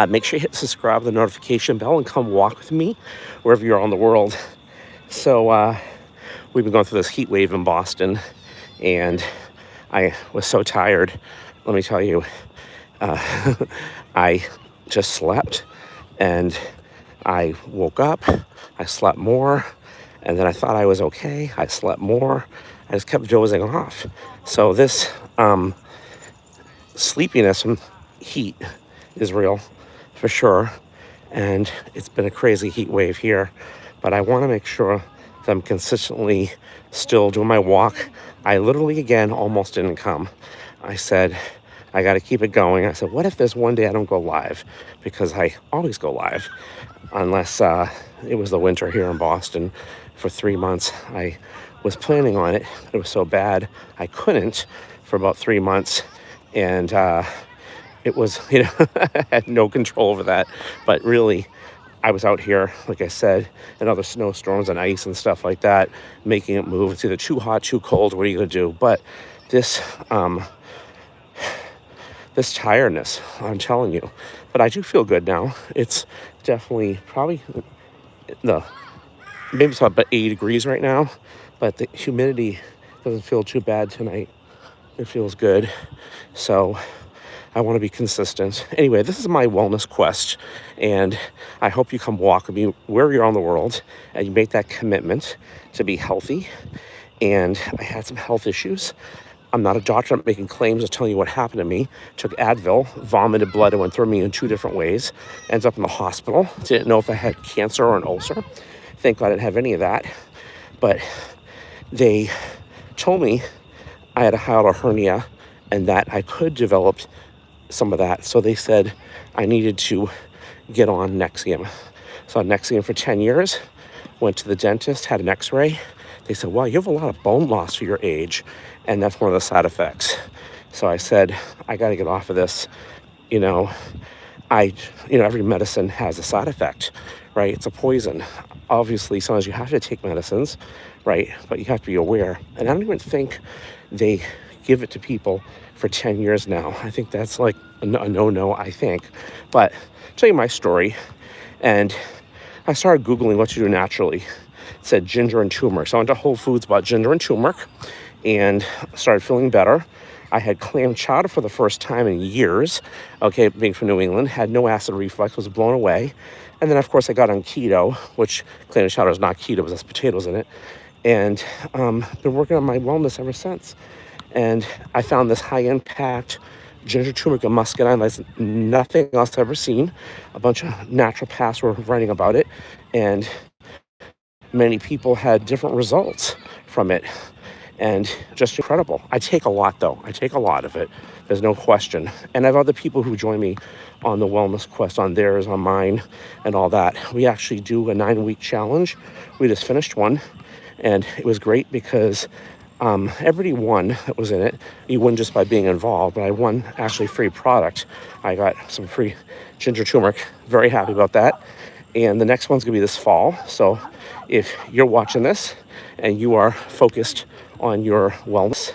Make sure you hit subscribe, the notification bell, and come walk with me wherever you're on the world. So we've been going through this heat wave in Boston, and I was so tired. Let me tell you, I just slept, and I woke up, I slept more, and then I thought I was okay. I slept more. I just kept dozing off. So this sleepiness from heat is real, for sure. And it's been a crazy heat wave here. But I want to make sure that I'm consistently still doing my walk. I literally, again, almost didn't come. I said, I got to keep it going. I said, what if there's one day I don't go live? Because I always go live, unless it was the winter here in Boston for 3 months. I was planning on it. It was so bad I couldn't for about 3 months. And it was, I had no control over that. But really, I was out here, like I said, in other snowstorms and ice and stuff like that, making it move. It's either too hot, too cold. What are you going to do? But this this tiredness, I'm telling you. But I do feel good now. It's definitely probably maybe it's about 80 degrees right now, but the humidity doesn't feel too bad tonight. It feels good. So I want to be consistent. Anyway, this is my wellness quest, and I hope you come walk with me wherever you're on the world, and you make that commitment to be healthy. And I had some health issues. I'm not a doctor. I'm making claims of telling you what happened to me. Took Advil, vomited blood, and went through me in 2 different ways. Ends up in the hospital. Didn't know if I had cancer or an ulcer. Thank God I didn't have any of that. But they told me I had a hiatal hernia and that I could develop some of that. So they said I needed to get on Nexium. So on Nexium for 10 years. Went to the dentist, had an x-ray. They said, well, you have a lot of bone loss for your age, and that's one of the side effects. So I said, I got to get off of this. Every medicine has a side effect, right? It's a poison. Obviously, sometimes you have to take medicines, right? But you have to be aware. And I don't even think they give it to people for 10 years now. I think that's like a no-no, I think. But I'll tell you my story. And I started Googling what to do naturally. It said ginger and turmeric. So I went to Whole Foods, bought ginger and turmeric, and started feeling better. I had clam chowder for the first time in years. Okay, being from New England, had no acid reflux, was blown away. And then, of course, I got on keto, which clam chowder is not keto, but there's potatoes in it. And been working on my wellness ever since. And I found this high-impact ginger, turmeric, and muscadine like nothing else I've ever seen. A bunch of naturopaths were writing about it, and many people had different results from it, and just incredible. I take a lot, though. I take a lot of it. There's no question. And I have other people who join me on the wellness quest, on theirs, on mine, and all that. We actually do a 9-week challenge. We just finished one, and it was great because everybody won that was in it. You win just by being involved, but I won actually free product. I got some free ginger turmeric. Very happy about that. And the next one's gonna be this fall. So if you're watching this and you are focused on your wellness,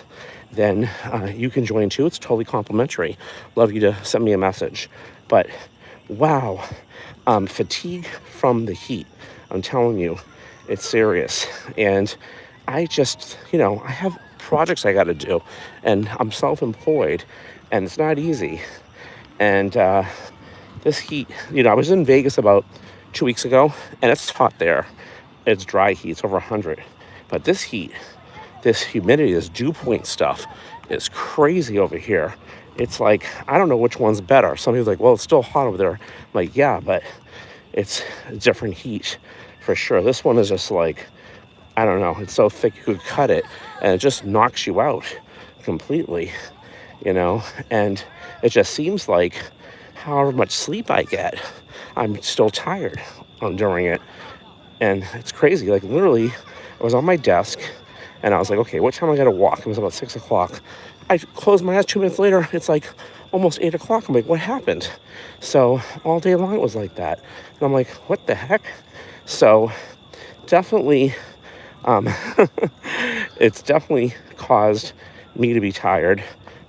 then you can join too. It's totally complimentary. Love you to send me a message. But wow, fatigue from the heat. I'm telling you, it's serious. And I just, I have projects I got to do, and I'm self-employed, and it's not easy. And this heat, I was in Vegas about 2 weeks ago, and it's hot there. It's dry heat. It's over 100. But this heat, this humidity, this dew point stuff is crazy over here. It's like, I don't know which one's better. Some people are like, well, it's still hot over there. I'm like, yeah, but it's a different heat for sure. This one is just like, I don't know, it's so thick you could cut it, and it just knocks you out completely, and it just seems like however much sleep I get, I'm still tired during it. And it's crazy. Like, literally, I was on my desk, and I was like, okay, what time I gotta walk? It was about 6 o'clock. I closed my eyes 2 minutes later, it's like almost 8 o'clock. I'm like, what happened? So all day long it was like that. And I'm like, what the heck? So definitely, it's definitely caused me to be tired.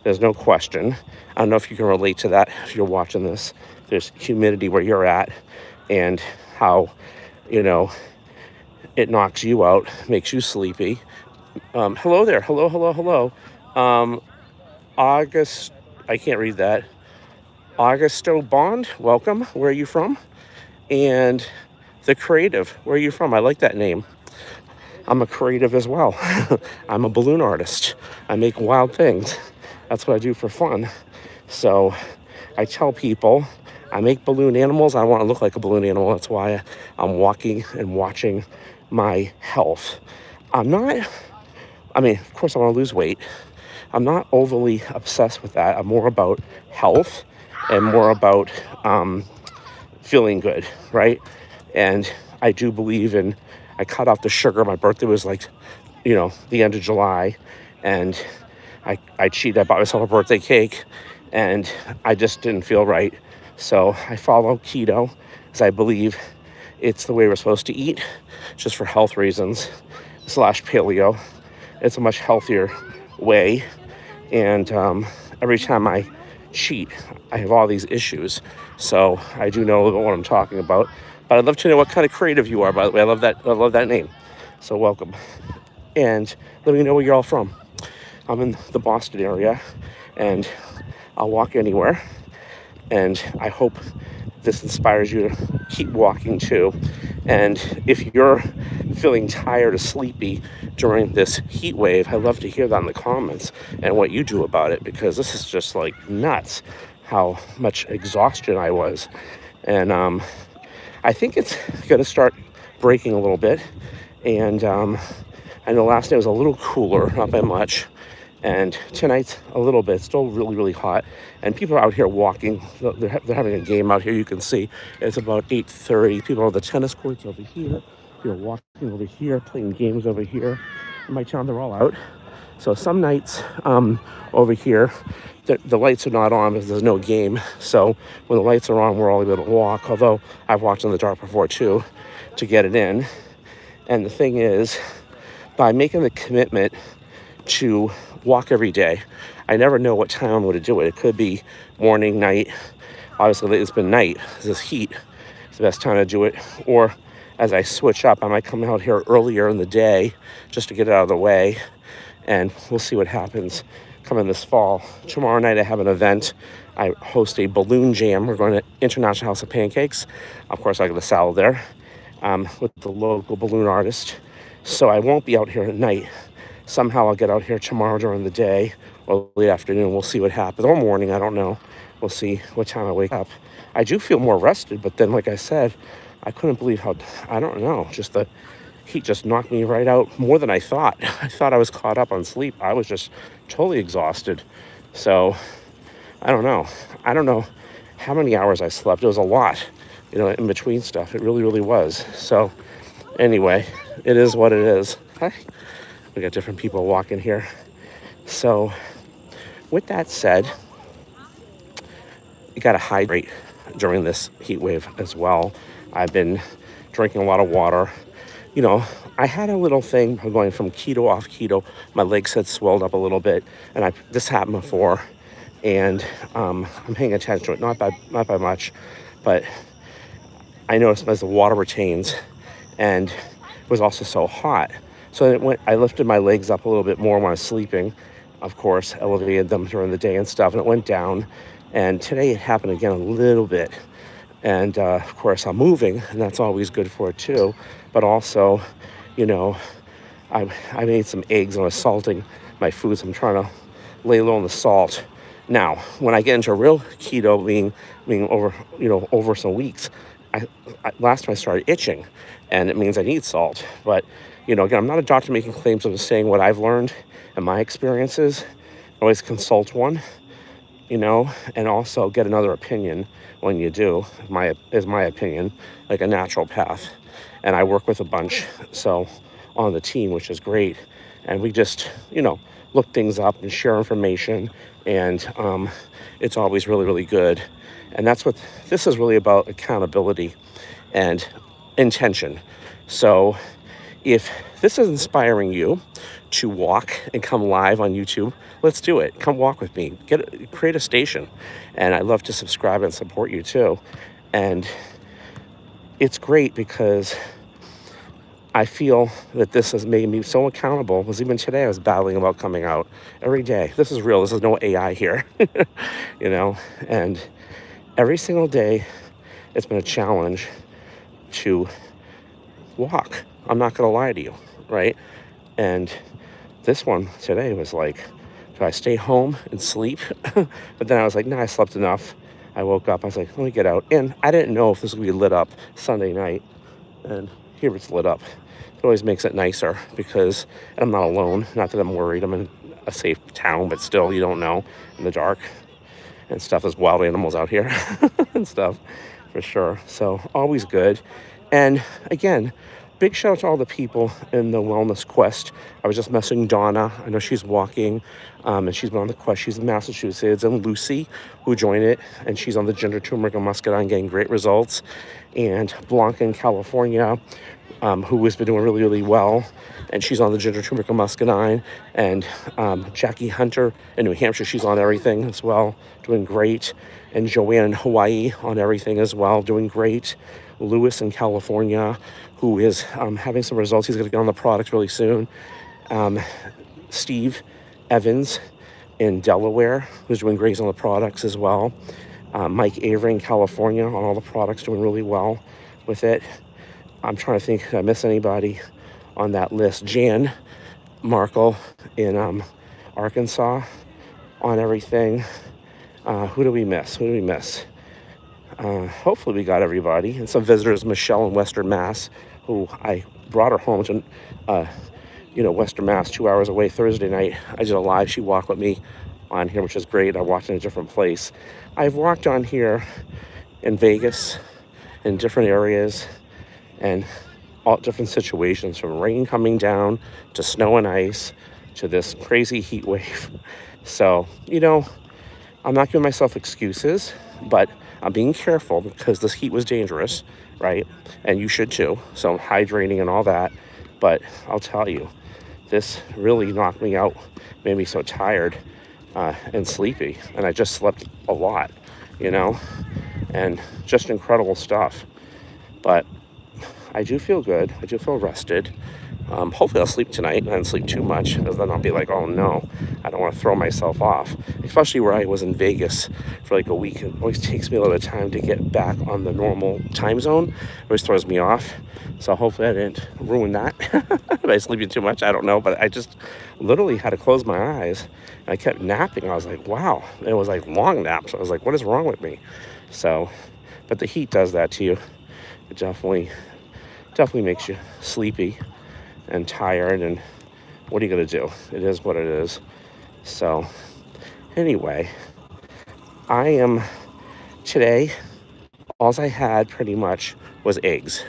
There's no question. I don't know if you can relate to that if you're watching this, there's humidity where you're at, and how, you know, it knocks you out, makes you sleepy. Hello there. Hello, hello, hello. Um, August, I can't read that. Augusto Bond, welcome. Where are you from? And the creative, where are you from? I like that name. I'm a creative as well. I'm a balloon artist. I make wild things. That's what I do for fun. So I tell people I make balloon animals. I want to look like a balloon animal. That's why I'm walking and watching my health. I'm not, I mean, of course, I want to lose weight. I'm not overly obsessed with that. I'm more about health and more about feeling good, right? And I do believe in, I cut out the sugar. My birthday was like, the end of July. And I cheated. I bought myself a birthday cake and I just didn't feel right. So I follow keto because I believe it's the way we're supposed to eat, just for health reasons, / paleo. It's a much healthier way. And every time I cheat, I have all these issues. So I do know what I'm talking about. But I'd love to know what kind of creative you are, by the way. I love that name. So welcome. And let me know where you're all from. I'm in the Boston area, and I'll walk anywhere. And I hope this inspires you to keep walking too. And if you're feeling tired or sleepy during this heat wave, I'd love to hear that in the comments and what you do about it, because this is just like nuts how much exhaustion I was. And I think it's going to start breaking a little bit. And I know last night was a little cooler, not by much. And tonight's a little bit, still really, really hot. And people are out here walking. They're having a game out here. You can see it's about 8:30. People are on the tennis courts over here. People are walking over here, playing games over here. In my town, they're all out. So some nights over here, the lights are not on because there's no game. So when the lights are on, we're all able to walk. Although I've walked in the dark before too, to get it in. And the thing is, by making the commitment to walk every day, I never know what time I'm going to do it. It could be morning, night. Obviously, it's been night. This heat is the best time to do it. Or as I switch up, I might come out here earlier in the day just to get it out of the way. And we'll see what happens coming this fall. Tomorrow night, I have an event. I host a balloon jam. We're going to International House of Pancakes. Of course, I got a salad there with the local balloon artist. So I won't be out here at night. Somehow I'll get out here tomorrow during the day or late afternoon. We'll see what happens. Or morning, I don't know. We'll see what time I wake up. I do feel more rested, but then, like I said, I couldn't believe how, I don't know, just the heat just knocked me right out more than I thought. I thought I was caught up on sleep. I was just totally exhausted. So I don't know. I don't know how many hours I slept. It was a lot, in between stuff. It really, really was. So anyway, it is what it is. Hi. We got different people walking here. So with that said, you got to hydrate during this heat wave as well. I've been drinking a lot of water. I had a little thing going from keto off keto. My legs had swelled up a little bit, and this happened before, and I'm paying attention to it, not by much, but I noticed as the water retains, and it was also so hot. So I lifted my legs up a little bit more when I was sleeping, of course, elevated them during the day and stuff, and it went down. And today it happened again a little bit. And of course, I'm moving, and that's always good for it too. But also, I made some eggs and I was salting my food, so I'm trying to lay low on the salt. Now, when I get into real keto, being over some weeks, last time I started itching, and it means I need salt. But again, I'm not a doctor making claims. I'm just saying what I've learned and my experiences. Always consult one, and also get another opinion when you do. Is my opinion, like a naturopath. And I work with a bunch, so on the team, which is great. And we just, look things up and share information. And it's always really, really good. And that's what this is really about: accountability and intention. So If this is inspiring you to walk and come live on YouTube, let's do it. Come walk with me. Create a station, and I'd love to subscribe and support you too. And it's great because I feel that this has made me so accountable, because even today I was battling about coming out every day. This is real. This is no AI here, you know? And every single day it's been a challenge to walk. I'm not going to lie to you, right? And this one today was like, do I stay home and sleep? But then I was like, nah, I slept enough. I woke up, I was like, let me get out. And I didn't know if this would be lit up Sunday night. And here it's lit up. It always makes it nicer because I'm not alone. Not that I'm worried. I'm in a safe town, but still, you don't know in the dark and stuff. There's wild animals out here and stuff for sure. So always good. And again, big shout out to all the people in the wellness quest. I was just messaging Donna. I know she's walking, and she's been on the quest. She's in Massachusetts. And Lucy, who joined it, and she's on the ginger, turmeric, and muscadine, getting great results. And Blanca in California, who has been doing really, really well. And she's on the ginger, turmeric, and muscadine. And Jackie Hunter in New Hampshire, she's on everything as well, doing great. And Joanne in Hawaii on everything as well, doing great. Lewis in California, who is having some results. He's going to get on the products really soon. Steve Evans in Delaware, who's doing great on the products as well. Mike Avery in California on all the products, doing really well with it. I'm trying to think if I miss anybody on that list. Jan Markle in Arkansas on everything. Who do we miss? Hopefully we got everybody. And some visitors, Michelle in Western Mass, who I brought her home to, Western Mass, 2 hours away Thursday night. I did a live. She walked with me on here, which is great. I walked in a different place. I've walked on here in Vegas, in different areas, and all different situations, from rain coming down to snow and ice to this crazy heat wave. So, I'm not giving myself excuses, but I'm being careful because this heat was dangerous, right? And you should too. So I'm hydrating and all that. But I'll tell you, this really knocked me out, made me so tired and sleepy. And I just slept a lot, and just incredible stuff. But I do feel good. I do feel rested. Hopefully I'll sleep tonight and not sleep too much, because then I'll be like, oh no, I don't want to throw myself off. Especially where I was in Vegas for like a week. It always takes me a little bit of time to get back on the normal time zone. It always throws me off. So hopefully I didn't ruin that by sleeping too much. I don't know, but I just literally had to close my eyes. And I kept napping. I was like, wow. It was like long naps. I was like, what is wrong with me? So, but the heat does that to you. It definitely makes you sleepy and tired, and what are you going to do? It is what it is. So anyway, today, all I had pretty much was eggs,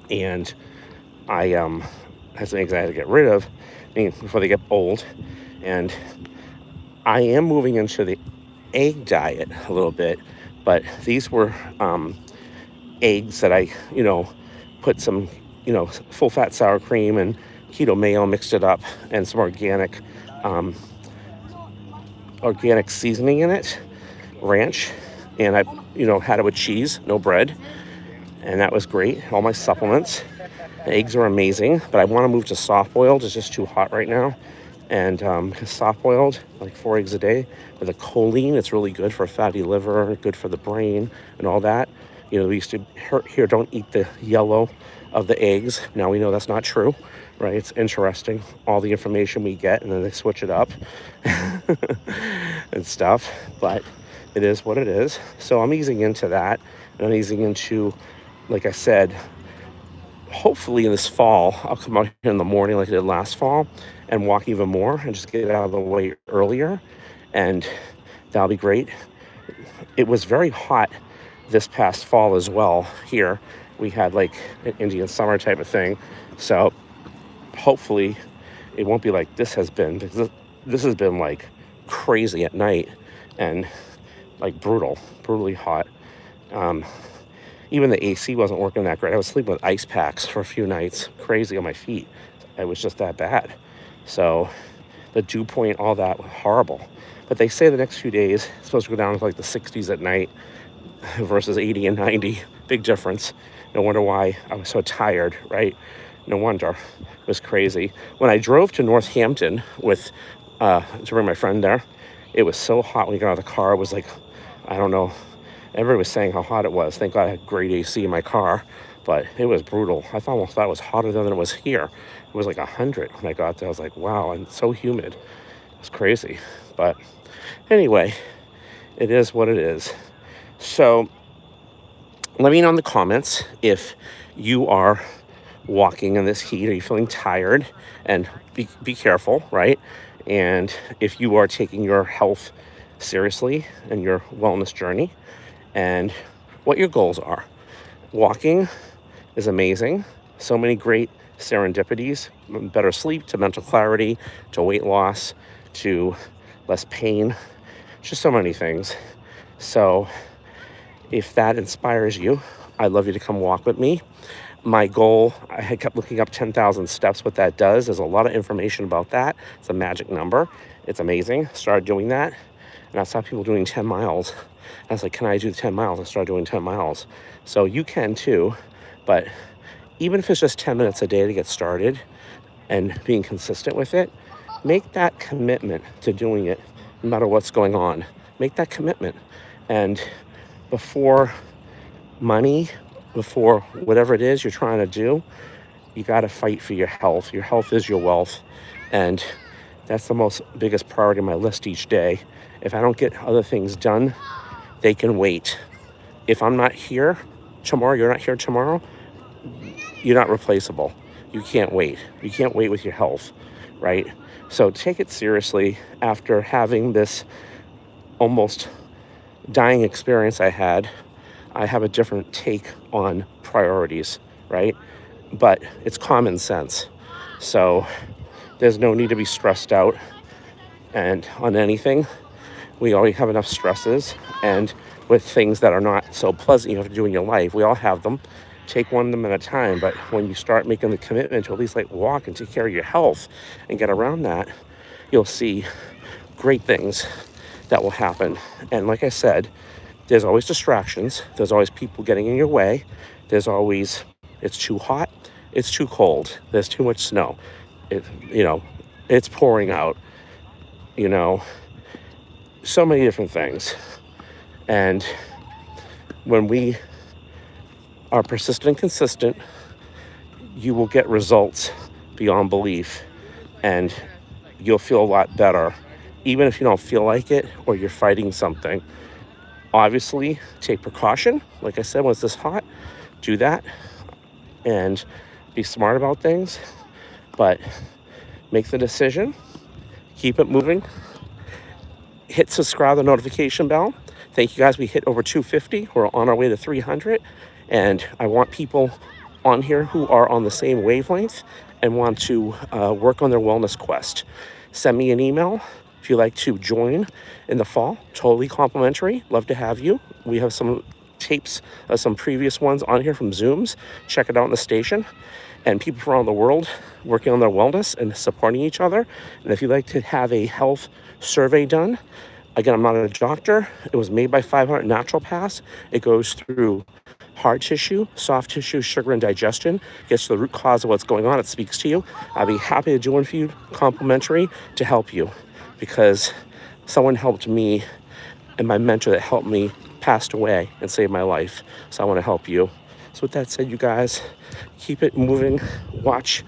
and I had some eggs I had to get rid of before they get old. And I am moving into the egg diet a little bit, but these were eggs that I put some full fat sour cream and keto mayo, mixed it up, and some organic seasoning in it, ranch. And I had it with cheese, no bread, and that was great. All my supplements. The eggs are amazing, but I want to move to soft boiled. It's just too hot right now. And because soft boiled, like 4 eggs a day with a choline, it's really good for fatty liver, good for the brain and all that. We used to hear, don't eat the yellow of the eggs. Now we know that's not true, right? It's interesting, all the information we get, and then they switch it up and stuff. But it is what it is. So I'm easing into that, and I'm easing into, like I said, hopefully in this fall, I'll come out here in the morning like I did last fall and walk even more and just get it out of the way earlier, and that'll be great. It was very hot this past fall as well here. We had like an Indian summer type of thing. So hopefully it won't be like this has been, because this has been like crazy at night and like brutally hot. Even the AC wasn't working that great. I was sleeping with ice packs for a few nights, crazy on my feet. It was just that bad. So the dew point, all that, was horrible. But they say the next few days it's supposed to go down to like the 60s at night versus 80 and 90. Big difference. No wonder why I was so tired, right? No wonder. It was crazy. When I drove to Northampton with to bring my friend there, it was so hot when we got out of the car. It was like, I don't know. Everybody was saying how hot it was. Thank God I had great AC in my car, but it was brutal. I almost thought it was hotter than it was here. It was like 100 when I got there. I was like, wow, and so humid. It was crazy. But anyway, it is what it is. So let me know in the comments if you are walking in this heat. Are you feeling tired? And be careful, right? And if you are taking your health seriously and your wellness journey, and what your goals are. Walking is amazing. So many great serendipities, better sleep to mental clarity, to weight loss, to less pain, just so many things. So if that inspires you, I'd love you to come walk with me. My goal, I had kept looking up 10,000 steps. What that does, there's a lot of information about that. It's a magic number. It's amazing. Started doing that, and I saw people doing 10 miles. I was like, can I do 10 miles? I started doing 10 miles. So you can too, but even if it's just 10 minutes a day to get started and being consistent with it, make that commitment to doing it no matter what's going on. Make that commitment. And before money, before whatever it is you're trying to do, you got to fight for your health. Your health is your wealth. And that's the most biggest priority on my list each day. If I don't get other things done, they can wait. If I'm not here tomorrow, you're not here tomorrow, you're not replaceable. You can't wait. You can't wait with your health, right? So take it seriously. After having this almost dying experience I had, I have a different take on priorities, right? But it's common sense. So there's no need to be stressed out and on anything. We already have enough stresses, and with things that are not so pleasant you have to do in your life, we all have them. Take one of them at a time. But when you start making the commitment to at least like walk and take care of your health and get around that, you'll see great things that will happen. And like I said, there's always distractions. There's always people getting in your way. There's always, it's too hot, it's too cold, there's too much snow. It's pouring out, so many different things. And when we are persistent and consistent, you will get results beyond belief, and you'll feel a lot better, even if you don't feel like it or you're fighting something. Obviously, take precaution. Like I said, when it's this hot, do that and be smart about things, but make the decision, keep it moving, hit subscribe, the notification bell. Thank you guys. We hit over 250. We're on our way to 300. And I want people on here who are on the same wavelength and want to work on their wellness quest. Send me an email if you'd like to join in the fall. Totally complimentary. Love to have you. We have some tapes of some previous ones on here from Zooms. Check it out in the station. And people from around the world working on their wellness and supporting each other. And if you'd like to have a health survey done, again, I'm not a doctor. It was made by 500 Naturopaths. It goes through hard tissue, soft tissue, sugar, and digestion. Gets to the root cause of what's going on. It speaks to you. I'd be happy to do one for you, complimentary, to help you, because someone helped me, and my mentor that helped me passed away and saved my life. So I want to help you. So with that said, you guys, keep it moving. Watch,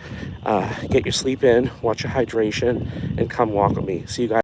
get your sleep in, watch your hydration, and come walk with me. See you guys.